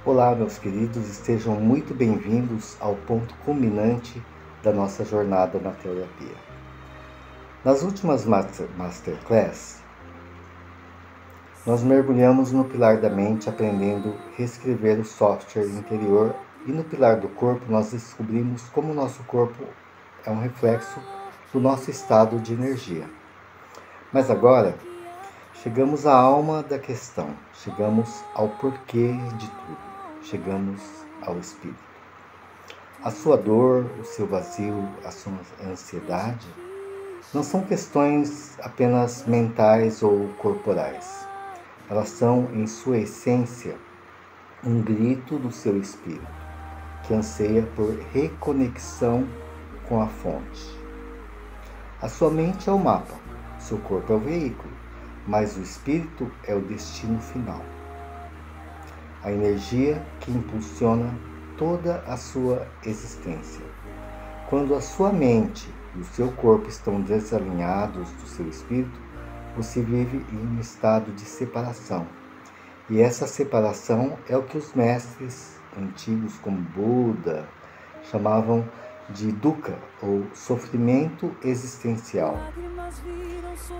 Olá, meus queridos, e sejam muito bem-vindos ao ponto culminante da nossa jornada na terapia. Nas últimas Masterclass, nós mergulhamos no pilar da mente, aprendendo a reescrever o software interior, e no pilar do corpo nós descobrimos como o nosso corpo é um reflexo do nosso estado de energia. Mas agora, chegamos à alma da questão, chegamos ao porquê de tudo, chegamos ao espírito. A sua dor, o seu vazio, a sua ansiedade não são questões apenas mentais ou corporais. Elas são, em sua essência, um grito do seu espírito, que anseia por reconexão com a fonte. A sua mente é o mapa, seu corpo é o veículo, mas o espírito é o destino final. A energia que impulsiona toda a sua existência. Quando a sua mente e o seu corpo estão desalinhados do seu espírito, você vive em um estado de separação. E essa separação é o que os mestres antigos como Buda chamavam de dukkha, ou sofrimento existencial.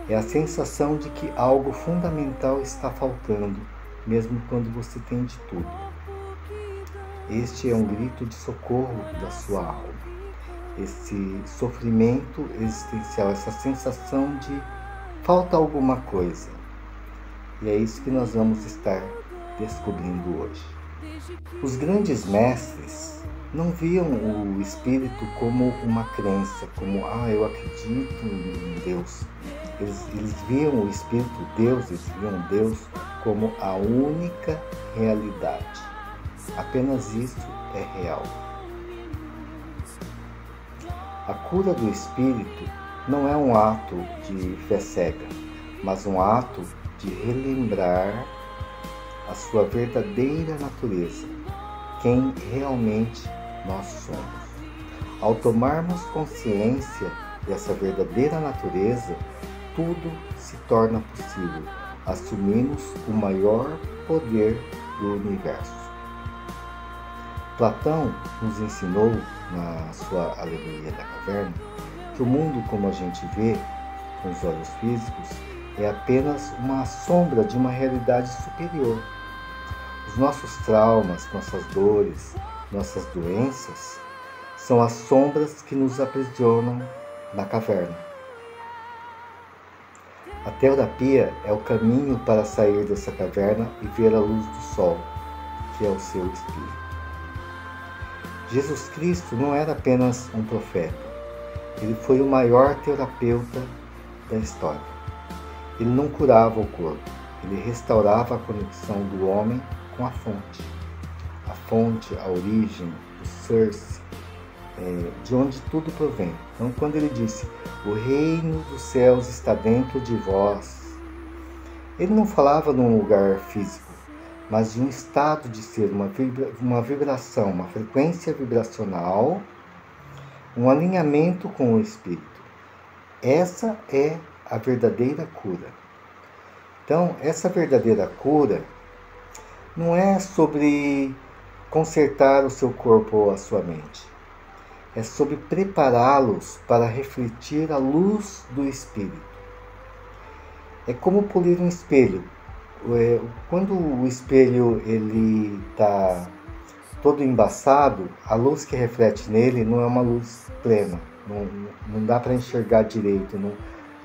É a sensação de que algo fundamental está faltando, mesmo quando você tem de tudo. Este é um grito de socorro da sua alma. Esse sofrimento existencial, essa sensação de falta alguma coisa. E é isso que nós vamos estar descobrindo hoje. Os grandes mestres não viam o espírito como uma crença, como, eu acredito em Deus. Eles viam o espírito, Deus, eles viam Deus como a única realidade. Apenas isso é real. A cura do espírito não é um ato de fé cega, mas um ato de relembrar a sua verdadeira natureza, quem realmente nós somos. Ao tomarmos consciência dessa verdadeira natureza, tudo se torna possível. Assumimos o maior poder do universo. Platão nos ensinou, na sua Alegoria da Caverna, que o mundo como a gente vê com os olhos físicos é apenas uma sombra de uma realidade superior. Os nossos traumas, nossas dores, nossas doenças são as sombras que nos aprisionam na caverna. A terapia é o caminho para sair dessa caverna e ver a luz do sol, que é o seu espírito. Jesus Cristo não era apenas um profeta, ele foi o maior terapeuta da história. Ele não curava o corpo, ele restaurava a conexão do homem com a fonte, a origem, o source, de onde tudo provém. Então, quando ele disse, o reino dos céus está dentro de vós, ele não falava num lugar físico, mas de um estado de ser, uma vibração, uma frequência vibracional, um alinhamento com o espírito. Essa é a verdadeira cura. Então, essa verdadeira cura não é sobre consertar o seu corpo ou a sua mente. É sobre prepará-los para refletir a luz do espírito. É como polir um espelho. Quando o espelho está todo embaçado, a luz que reflete nele não é uma luz plena. Não dá para enxergar direito.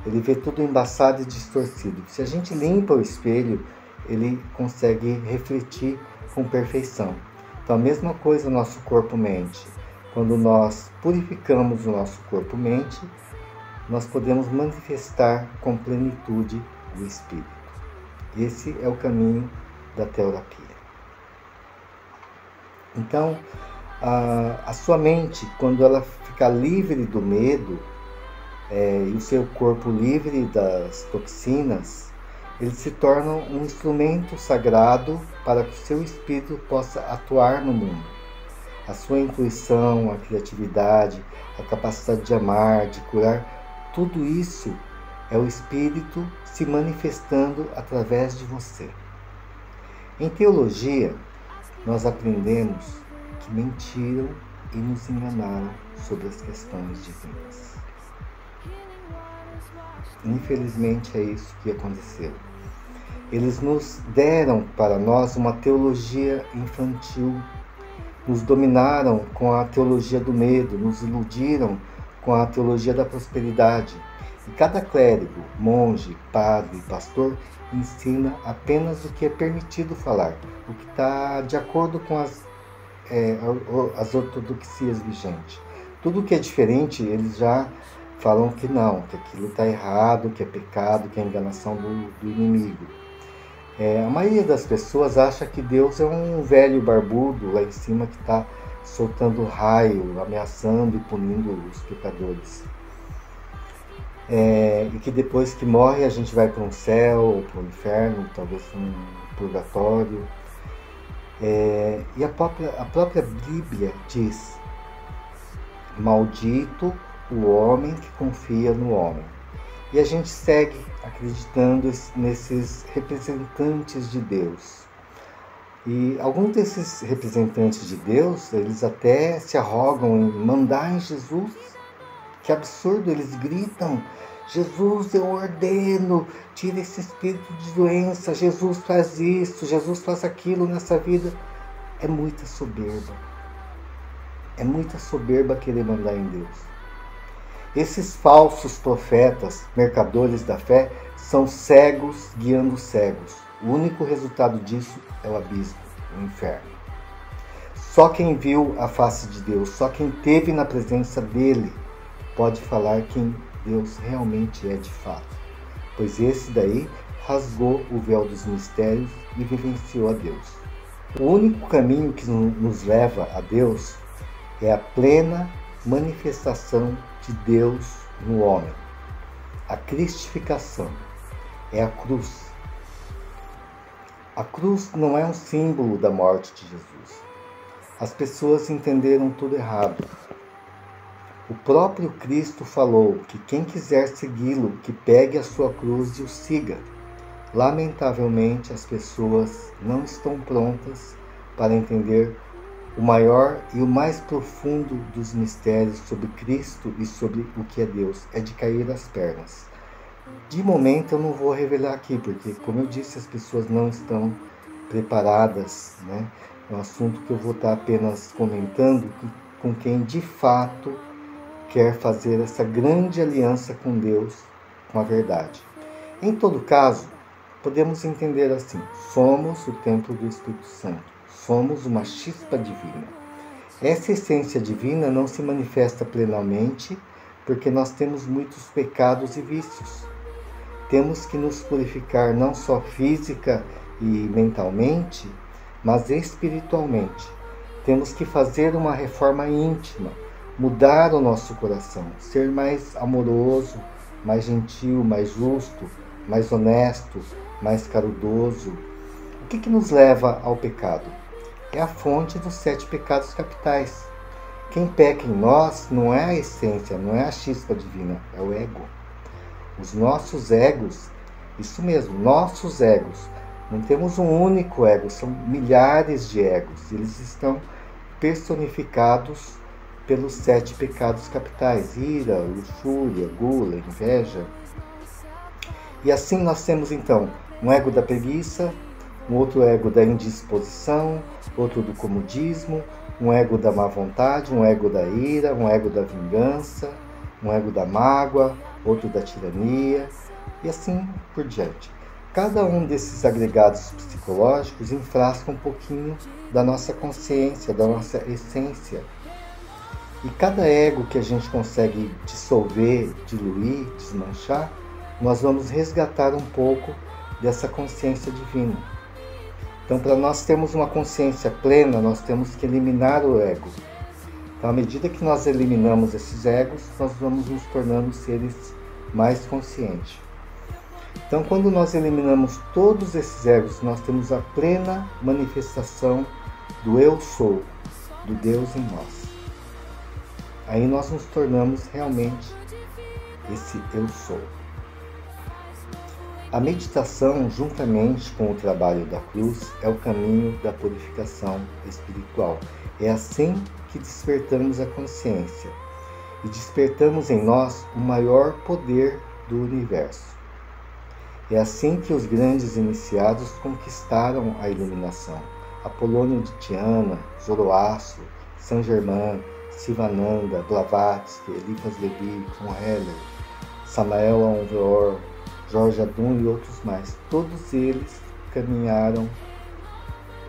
Ele vê tudo embaçado e distorcido. Se a gente limpa o espelho, ele consegue refletir com perfeição. Então, a mesma coisa no nosso corpo-mente. Quando nós purificamos o nosso corpo-mente, nós podemos manifestar com plenitude o espírito. Esse é o caminho da terapia. Então, a sua mente, quando ela fica livre do medo, e o seu corpo livre das toxinas, ele se torna um instrumento sagrado para que o seu espírito possa atuar no mundo. A sua intuição, a criatividade, a capacidade de amar, de curar, tudo isso é o espírito se manifestando através de você. Em teologia, nós aprendemos que mentiram e nos enganaram sobre as questões divinas. Infelizmente é isso que aconteceu. Eles nos deram para nós uma teologia infantil, nos dominaram com a teologia do medo, nos iludiram com a teologia da prosperidade. E cada clérigo, monge, padre, pastor ensina apenas o que é permitido falar, o que está de acordo com as ortodoxias vigentes. Tudo que é diferente, eles já falam que não, que aquilo está errado, que é pecado, que é enganação do inimigo. A maioria das pessoas acha que Deus é um velho barbudo lá em cima que está soltando raio, ameaçando e punindo os pecadores. E que depois que morre a gente vai para um céu ou para um inferno, talvez um purgatório. E a própria Bíblia diz: maldito o homem que confia no homem. E a gente segue acreditando nesses representantes de Deus. E alguns desses representantes de Deus, eles até se arrogam em mandar em Jesus. Que absurdo, eles gritam: Jesus, eu ordeno, tira esse espírito de doença, Jesus faz isso, Jesus faz aquilo nessa vida. É muita soberba. É muita soberba querer mandar em Deus. Esses falsos profetas, mercadores da fé, são cegos guiando cegos. O único resultado disso é o abismo, o inferno. Só quem viu a face de Deus, só quem esteve na presença dele, pode falar quem Deus realmente é de fato. Pois esse daí rasgou o véu dos mistérios e vivenciou a Deus. O único caminho que nos leva a Deus é a plena manifestação de Deus no homem. A cristificação é a cruz. A cruz não é um símbolo da morte de Jesus. As pessoas entenderam tudo errado. O próprio Cristo falou que quem quiser segui-lo, que pegue a sua cruz e o siga. Lamentavelmente, as pessoas não estão prontas para entender o maior e o mais profundo dos mistérios sobre Cristo e sobre o que é Deus, é de cair as pernas. De momento eu não vou revelar aqui, porque, como eu disse, as pessoas não estão preparadas, né? É um assunto que eu vou estar apenas comentando com quem de fato quer fazer essa grande aliança com Deus, com a verdade. Em todo caso, podemos entender assim: somos o templo do Espírito Santo. Somos uma chispa divina. Essa essência divina não se manifesta plenamente porque nós temos muitos pecados e vícios. Temos que nos purificar não só física e mentalmente, mas espiritualmente. Temos que fazer uma reforma íntima, mudar o nosso coração, ser mais amoroso, mais gentil, mais justo, mais honesto, mais caridoso. O que nos leva ao pecado? É a fonte dos 7 pecados capitais. Quem peca em nós não é a essência, não é a chispa divina, é o ego. Os nossos egos, isso mesmo, nossos egos. Não temos um único ego, são milhares de egos. Eles estão personificados pelos 7 pecados capitais: ira, luxúria, gula, inveja. E assim nós temos então um ego da preguiça, um outro ego da indisposição, outro do comodismo, um ego da má vontade, um ego da ira, um ego da vingança, um ego da mágoa, outro da tirania, e assim por diante. Cada um desses agregados psicológicos enfrasca um pouquinho da nossa consciência, da nossa essência. E cada ego que a gente consegue dissolver, diluir, desmanchar, nós vamos resgatar um pouco dessa consciência divina. Então, para nós termos uma consciência plena, nós temos que eliminar o ego. Então, à medida que nós eliminamos esses egos, nós vamos nos tornando seres mais conscientes. Então, quando nós eliminamos todos esses egos, nós temos a plena manifestação do Eu Sou, do Deus em nós. Aí nós nos tornamos realmente esse Eu Sou. A meditação, juntamente com o trabalho da cruz, é o caminho da purificação espiritual. É assim que despertamos a consciência e despertamos em nós o maior poder do universo. É assim que os grandes iniciados conquistaram a iluminação. Apolônio de Tiana, Zoroastro, Saint Germain, Sivananda, Blavatsky, Eliphas Levi, Von Heller, Samael Aun Weor, Jorge Adun e outros mais. Todos eles caminharam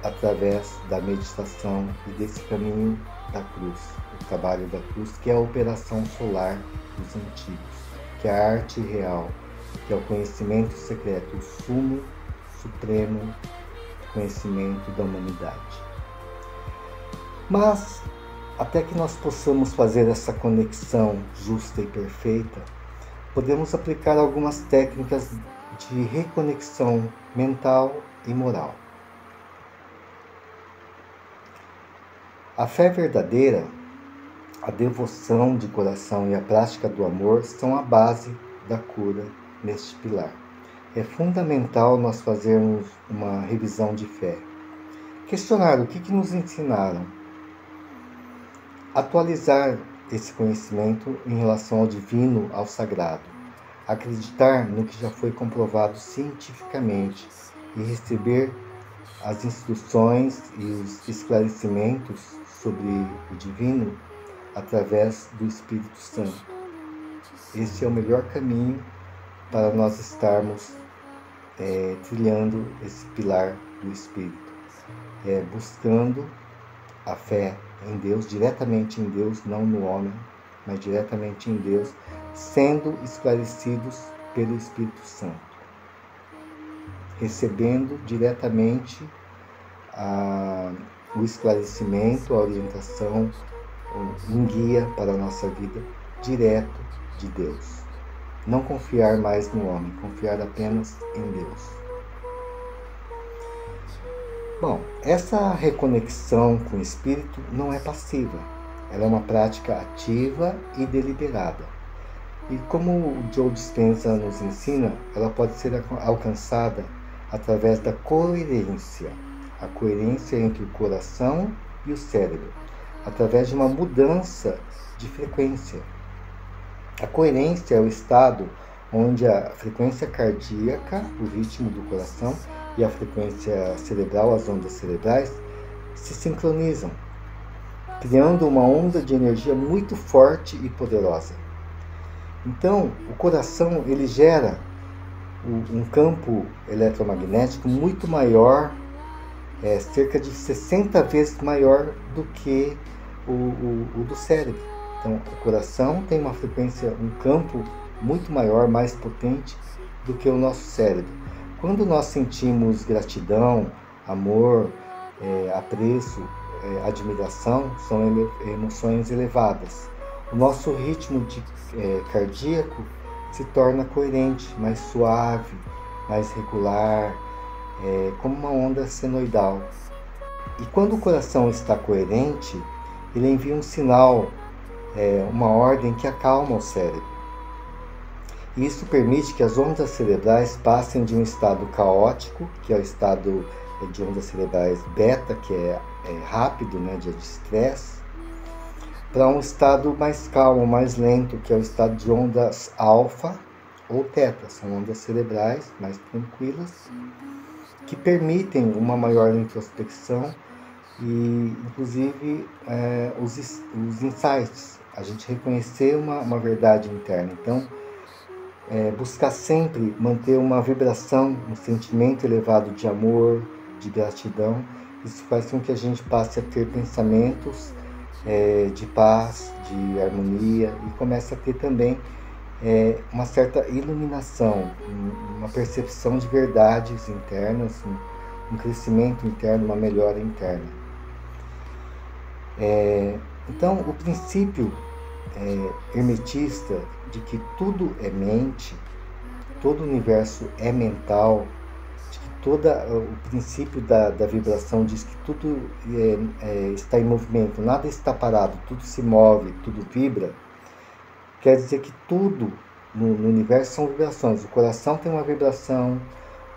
através da meditação e desse caminho da cruz, o trabalho da cruz, que é a operação solar dos antigos, que é a arte real, que é o conhecimento secreto, o sumo, supremo conhecimento da humanidade. Mas, até que nós possamos fazer essa conexão justa e perfeita, podemos aplicar algumas técnicas de reconexão mental e moral. A fé verdadeira, a devoção de coração e a prática do amor são a base da cura neste pilar. É fundamental nós fazermos uma revisão de fé. Questionar o que nos ensinaram. Atualizar esse conhecimento em relação ao divino, ao sagrado. Acreditar no que já foi comprovado cientificamente e receber as instruções e os esclarecimentos sobre o divino através do Espírito Santo. Esse é o melhor caminho para nós estarmos trilhando esse pilar do Espírito, buscando a fé em Deus, diretamente em Deus, não no homem, mas diretamente em Deus, sendo esclarecidos pelo Espírito Santo, recebendo diretamente o esclarecimento, a orientação, um guia para a nossa vida direto de Deus. Não confiar mais no homem, confiar apenas em Deus. Bom, essa reconexão com o Espírito não é passiva. Ela é uma prática ativa e deliberada. E como o Joe Dispenza nos ensina, ela pode ser alcançada através da coerência. A coerência entre o coração e o cérebro, através de uma mudança de frequência. A coerência é o estado onde a frequência cardíaca, o ritmo do coração, e a frequência cerebral, as ondas cerebrais, se sincronizam, criando uma onda de energia muito forte e poderosa. Então, o coração ele gera um campo eletromagnético muito maior, cerca de 60 vezes maior do que o do cérebro. Então, o coração tem uma frequência, um campo muito maior, mais potente do que o nosso cérebro. Quando nós sentimos gratidão, amor, apreço, admiração, são emoções elevadas. O nosso ritmo cardíaco se torna coerente, mais suave, mais regular, como uma onda senoidal. E quando o coração está coerente, ele envia um sinal, uma ordem que acalma o cérebro. E isso permite que as ondas cerebrais passem de um estado caótico, que é o estado de ondas cerebrais beta, que é rápido, de estresse, para um estado mais calmo, mais lento, que é o estado de ondas alfa ou teta. São ondas cerebrais mais tranquilas, que permitem uma maior introspecção e, inclusive, os insights, a gente reconhecer uma verdade interna. Então, buscar sempre manter uma vibração, um sentimento elevado de amor, de gratidão. Isso faz com que a gente passe a ter pensamentos de paz, de harmonia, e comece a ter também uma certa iluminação, uma percepção de verdades internas, um crescimento interno, uma melhora interna. Então, o princípio hermetista de que tudo é mente, todo o universo é mental, de que o princípio da vibração diz que tudo está em movimento, nada está parado, tudo se move, tudo vibra, quer dizer que tudo no universo são vibrações. O coração tem uma vibração,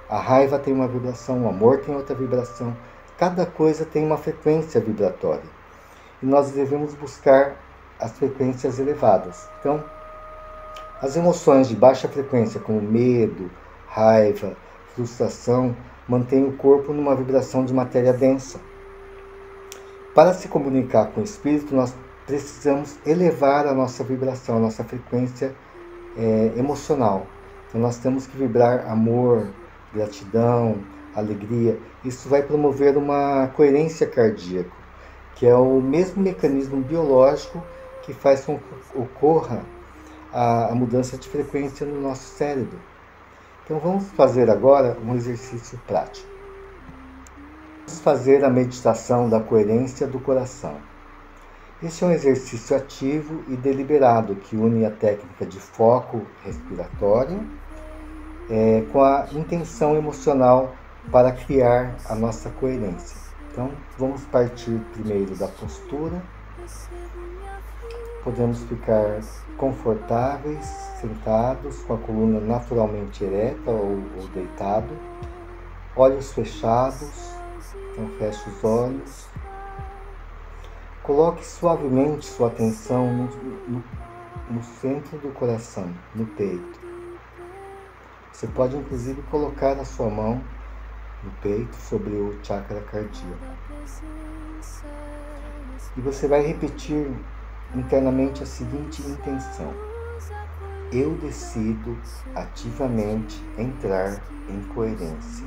a raiva tem uma vibração, o amor tem outra vibração. Cada coisa tem uma frequência vibratória. E nós devemos buscar as frequências elevadas. Então, as emoções de baixa frequência, como medo, raiva, frustração, mantêm o corpo numa vibração de matéria densa. Para se comunicar com o espírito, nós precisamos elevar a nossa vibração, a nossa frequência emocional. Então nós temos que vibrar amor, gratidão, alegria. Isso vai promover uma coerência cardíaca, que é o mesmo mecanismo biológico que faz com que ocorra a mudança de frequência no nosso cérebro. Então vamos fazer agora um exercício prático. Vamos fazer a meditação da coerência do coração. Este é um exercício ativo e deliberado que une a técnica de foco respiratório com a intenção emocional para criar a nossa coerência. Então, vamos partir primeiro da postura. Podemos ficar confortáveis, sentados, com a coluna naturalmente ereta ou deitado, olhos fechados, então feche os olhos. Coloque suavemente sua atenção no centro do coração, no peito. Você pode inclusive colocar a sua mão no peito sobre o chakra cardíaco. E você vai repetir internamente a seguinte intenção: eu decido ativamente entrar em coerência.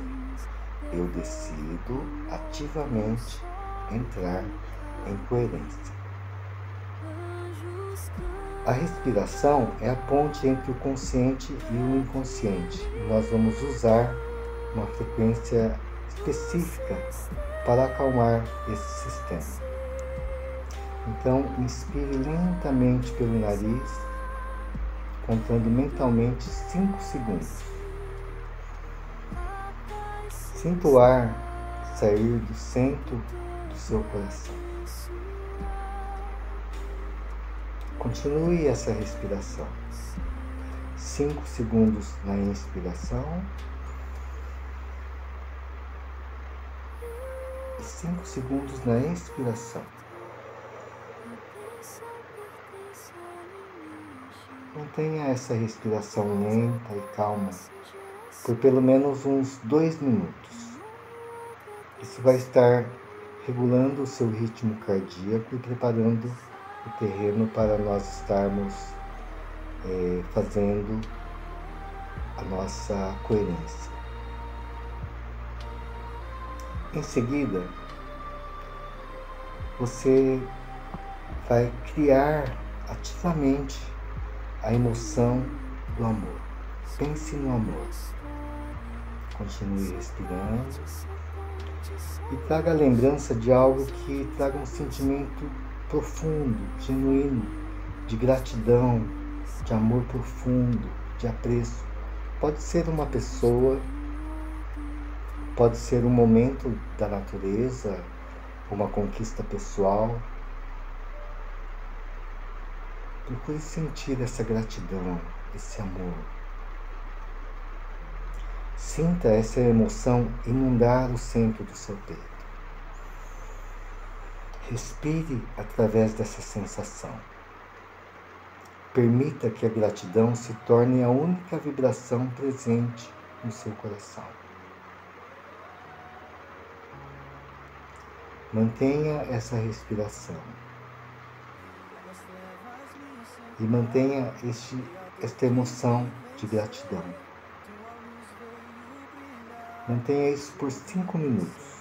Eu decido ativamente entrar em coerência. A respiração é a ponte entre o consciente e o inconsciente. Nós vamos usar uma frequência específica para acalmar esse sistema. Então, inspire lentamente pelo nariz, contando mentalmente 5 segundos. Sinta o ar sair do centro do seu coração. Continue essa respiração. 5 segundos na inspiração e 5 segundos na expiração. Mantenha essa respiração lenta e calma por pelo menos uns 2 minutos. Isso vai estar regulando o seu ritmo cardíaco e preparando o terreno para nós estarmos fazendo a nossa coerência. Em seguida, você vai criar ativamente a emoção do amor. Pense no amor. Continue respirando e traga a lembrança de algo que traga um sentimento profundo, genuíno, de gratidão, de amor profundo, de apreço. Pode ser uma pessoa, pode ser um momento da natureza, uma conquista pessoal. Procure sentir essa gratidão, esse amor. Sinta essa emoção inundar o centro do seu peito. Respire através dessa sensação. Permita que a gratidão se torne a única vibração presente no seu coração. Mantenha essa respiração. E mantenha esta emoção de gratidão. Mantenha isso por 5 minutos.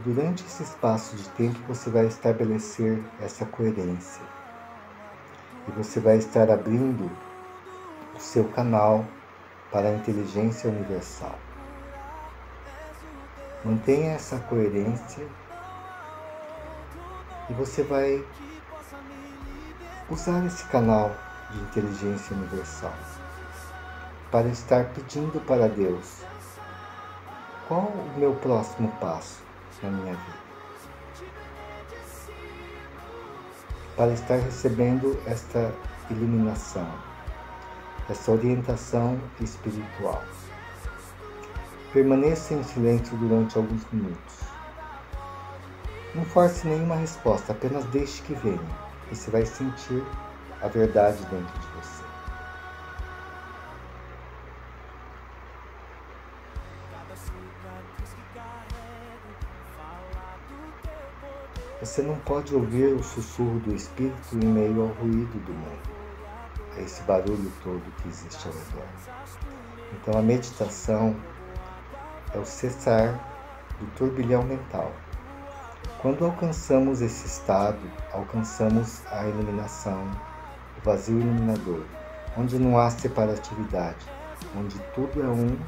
Durante esse espaço de tempo, você vai estabelecer essa coerência. E você vai estar abrindo o seu canal para a inteligência universal. Mantenha essa coerência e você vai usar esse canal de inteligência universal para estar pedindo para Deus: qual o meu próximo passo na minha vida? para estar recebendo esta iluminação, essa orientação espiritual. Permaneça em silêncio durante alguns minutos. Não force nenhuma resposta, apenas deixe que venha. Você vai sentir a verdade dentro de você. Você não pode ouvir o sussurro do Espírito em meio ao ruído do mundo, a esse barulho todo que existe ao redor. Então a meditação é o cessar do turbilhão mental. Quando alcançamos esse estado, alcançamos a iluminação, o vazio iluminador, onde não há separatividade, onde tudo é um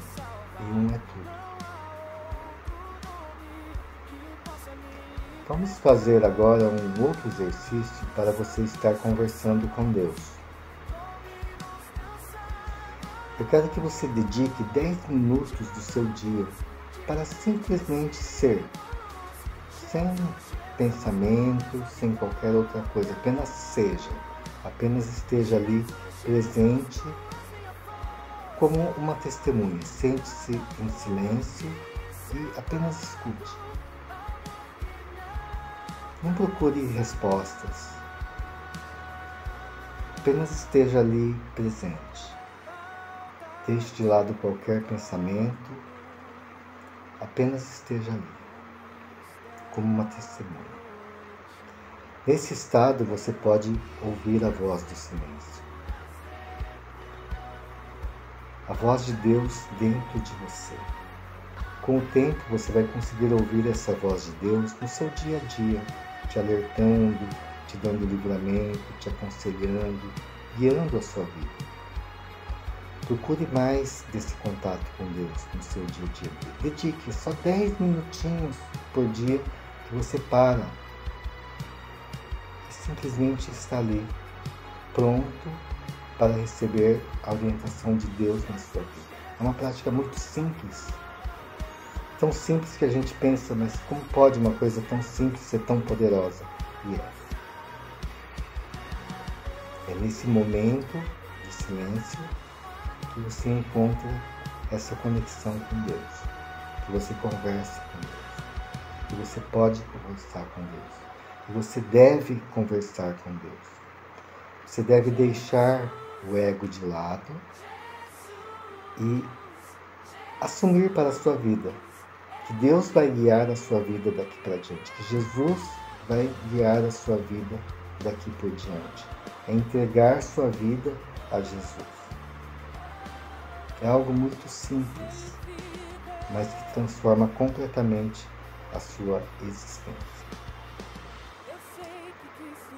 e um é tudo. Vamos fazer agora um outro exercício para você estar conversando com Deus. Eu quero que você dedique 10 minutos do seu dia para simplesmente ser, sem pensamento, sem qualquer outra coisa, apenas seja, apenas esteja ali presente como uma testemunha. Sente-se em silêncio e apenas escute. Não procure respostas, apenas esteja ali presente. Deixe de lado qualquer pensamento, apenas esteja ali, como uma testemunha. Nesse estado você pode ouvir a voz do silêncio, a voz de Deus dentro de você. Com o tempo você vai conseguir ouvir essa voz de Deus no seu dia a dia, te alertando, te dando livramento, te aconselhando, guiando a sua vida. Procure mais desse contato com Deus no seu dia a dia. Dedique só 10 minutinhos por dia que você para e simplesmente está ali, pronto para receber a orientação de Deus na sua vida. É uma prática muito simples. Tão simples que a gente pensa, mas como pode uma coisa tão simples ser tão poderosa? E é nesse momento de silêncio que você encontra essa conexão com Deus, que você conversa com Deus, que você pode conversar com Deus, que você deve conversar com Deus. Você deve deixar o ego de lado e assumir para a sua vida que Deus vai guiar a sua vida daqui para diante, que Jesus vai guiar a sua vida daqui por diante. É entregar sua vida a Jesus. É algo muito simples, mas que transforma completamente a sua existência.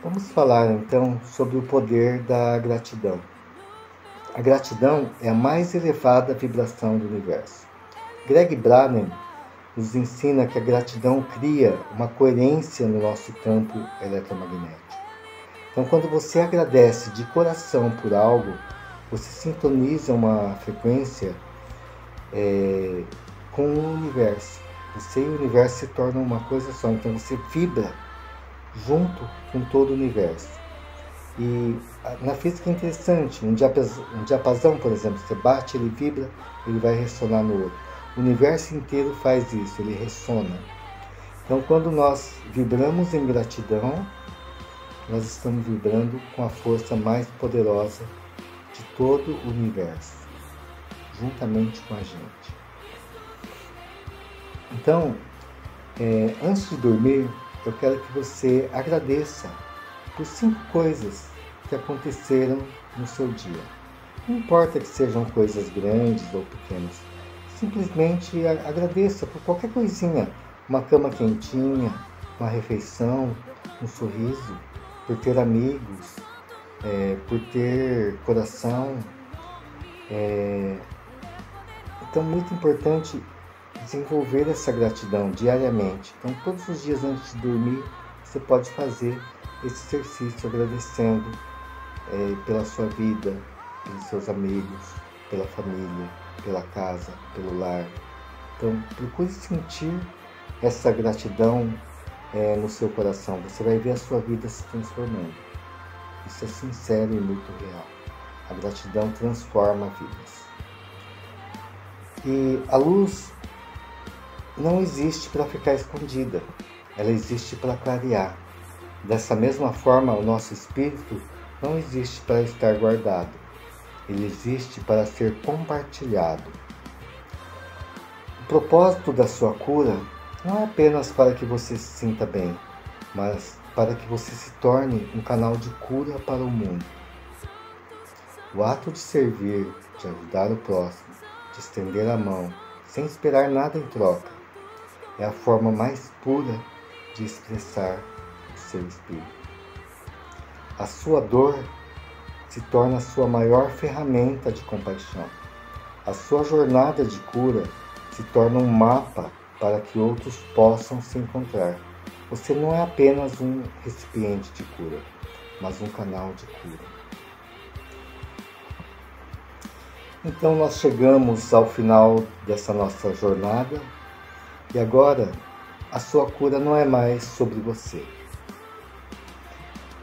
Vamos falar então sobre o poder da gratidão. A gratidão é a mais elevada vibração do universo. Greg Braden nos ensina que a gratidão cria uma coerência no nosso campo eletromagnético. Então, quando você agradece de coração por algo, você sintoniza uma frequência com o universo. Você e o universo se tornam uma coisa só. Então, você vibra junto com todo o universo. E na física é interessante. Um diapasão, por exemplo, você bate, ele vibra, ele vai ressonar no outro. O universo inteiro faz isso, ele ressona. Então, quando nós vibramos em gratidão, nós estamos vibrando com a força mais poderosa de todo o universo, juntamente com a gente. Então, antes de dormir, eu quero que você agradeça por 5 coisas que aconteceram no seu dia. Não importa que sejam coisas grandes ou pequenas. Simplesmente agradeça por qualquer coisinha, uma cama quentinha, uma refeição, um sorriso, por ter amigos, por ter coração. Então, muito importante desenvolver essa gratidão diariamente. Então, todos os dias antes de dormir, você pode fazer esse exercício agradecendo pela sua vida, pelos seus amigos, pela família, pela casa, pelo lar. Então, procure sentir essa gratidão no seu coração, você vai ver a sua vida se transformando. Isso é sincero e muito real. A gratidão transforma vidas. E a luz não existe para ficar escondida, ela existe para clarear. Dessa mesma forma, o nosso espírito não existe para estar guardado, ele existe para ser compartilhado. O propósito da sua cura não é apenas para que você se sinta bem, mas para que você se torne um canal de cura para o mundo. O ato de servir, de ajudar o próximo, de estender a mão, sem esperar nada em troca, é a forma mais pura de expressar o seu espírito. A sua dor se torna a sua maior ferramenta de compaixão. A sua jornada de cura se torna um mapa para que outros possam se encontrar. Você não é apenas um recipiente de cura, mas um canal de cura. Então nós chegamos ao final dessa nossa jornada e agora a sua cura não é mais sobre você.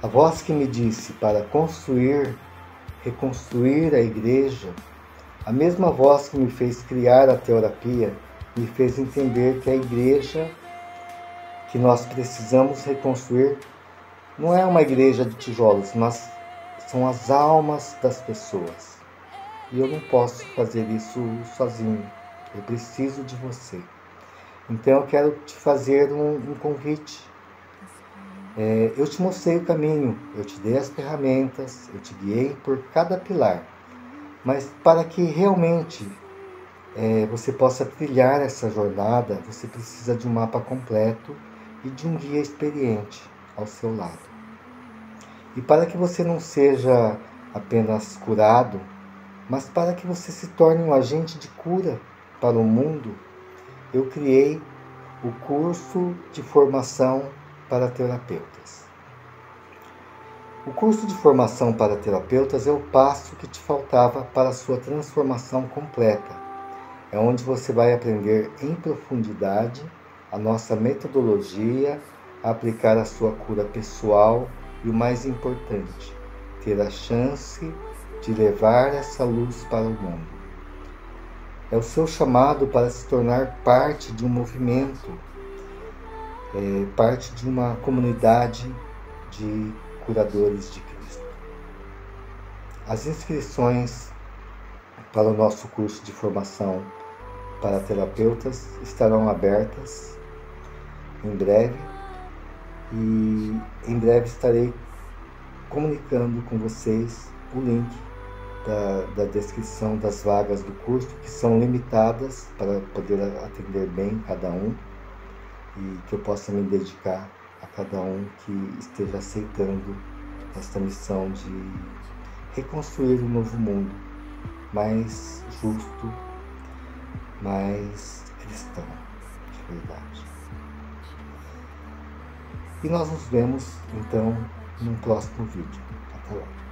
A voz que me disse para reconstruir a igreja, a mesma voz que me fez criar a terapia, me fez entender que a igreja que nós precisamos reconstruir não é uma igreja de tijolos, mas são as almas das pessoas. E eu não posso fazer isso sozinho, eu preciso de você. Então eu quero te fazer um convite. Eu te mostrei o caminho, eu te dei as ferramentas, eu te guiei por cada pilar. Mas para que realmente você possa trilhar essa jornada, você precisa de um mapa completo e de um guia experiente ao seu lado. E para que você não seja apenas curado, mas para que você se torne um agente de cura para o mundo, eu criei o curso de formação para terapeutas. O curso de formação para terapeutas é o passo que te faltava para a sua transformação completa. É onde você vai aprender em profundidade a nossa metodologia, a aplicar a sua cura pessoal e, o mais importante, ter a chance de levar essa luz para o mundo. É o seu chamado para se tornar parte de um movimento, parte de uma comunidade de curadores de Cristo. As inscrições para o nosso curso de formação para terapeutas estarão abertas em breve e em breve estarei comunicando com vocês o link da descrição das vagas do curso, que são limitadas para poder atender bem cada um e que eu possa me dedicar a cada um que esteja aceitando esta missão de reconstruir um novo mundo mais justo, mais cristão, de verdade. E nós nos vemos, então, num próximo vídeo. Até lá.